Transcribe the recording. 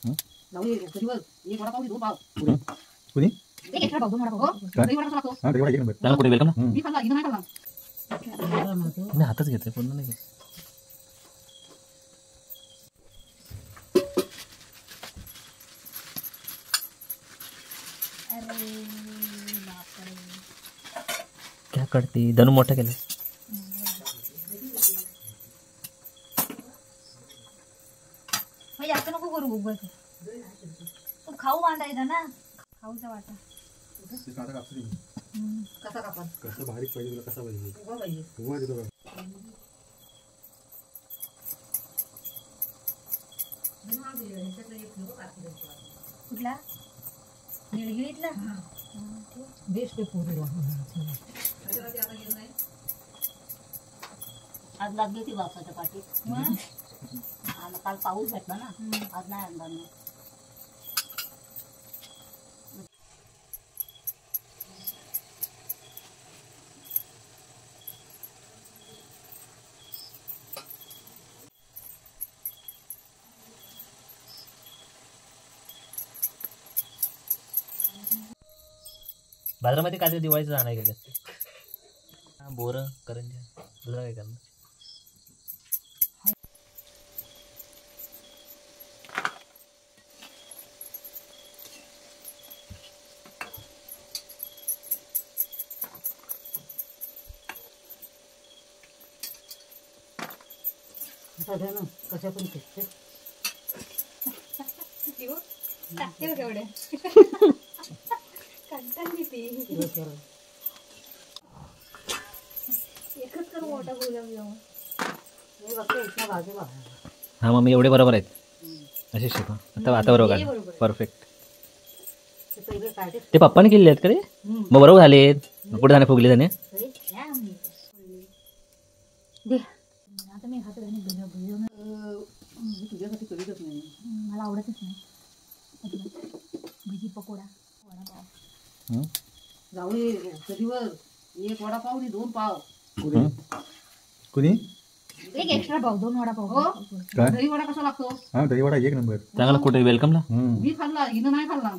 जाऊ दे कधीवर एक वडापाव दोन पाव कुणी एक एक्स्ट्रा पाव दोन वडापाव दही वडा कसा लागतो हा दही वडा एक नंबर त्याला कुठे वेलकम ना मी खाल्ला इथं नाही खाल्ला मी हातच घेतोय पूर्ण नाही घेत. क्या करते धनु मोठं केलं जास्त नको करू उभं तू खाऊ मांडायचा ना खाऊचा वाटा कसा कापा कसं बारीक पाहिजे तुला कसा पाहिजे उभा पाहिजे उभा देतो का कुठला निळगिळीतला बेस्ट पूर्ण आज लागली ती वापसाच्या पाठीत आणि काल पाऊस भेटला ना आज नाही आणला मी बाजारामध्ये काय दिवाळीचं आणाय गेले असते बोर करंजा दुसरं काय करणार ना कशा पण खेळते टाकते केवढे कंटाळली ती एकच कर मोठा गुलाब जाऊन हा मग मी एवढे बरोबर आहेत असे शिकवा आता आता बरोबर परफेक्ट ते पप्पाने केले आहेत का ते मग बरोबर झाले कुठे जाणे फुगले जाणे आता मी खात तुझ्यासाठी करीतच नाही मला आवडतच नाही भजी पकोडा वडापाव जाऊ दे कधीवर एक वडापाव आणि दोन पाव कुणी एक एक्स्ट्रा पाव दोन वडापाव हो काय दही वडा कसा लागतो हा दही वडा एक नंबर चांगला कुठे वेलकमला मी खाल्ला हिनं नाही खाल्ला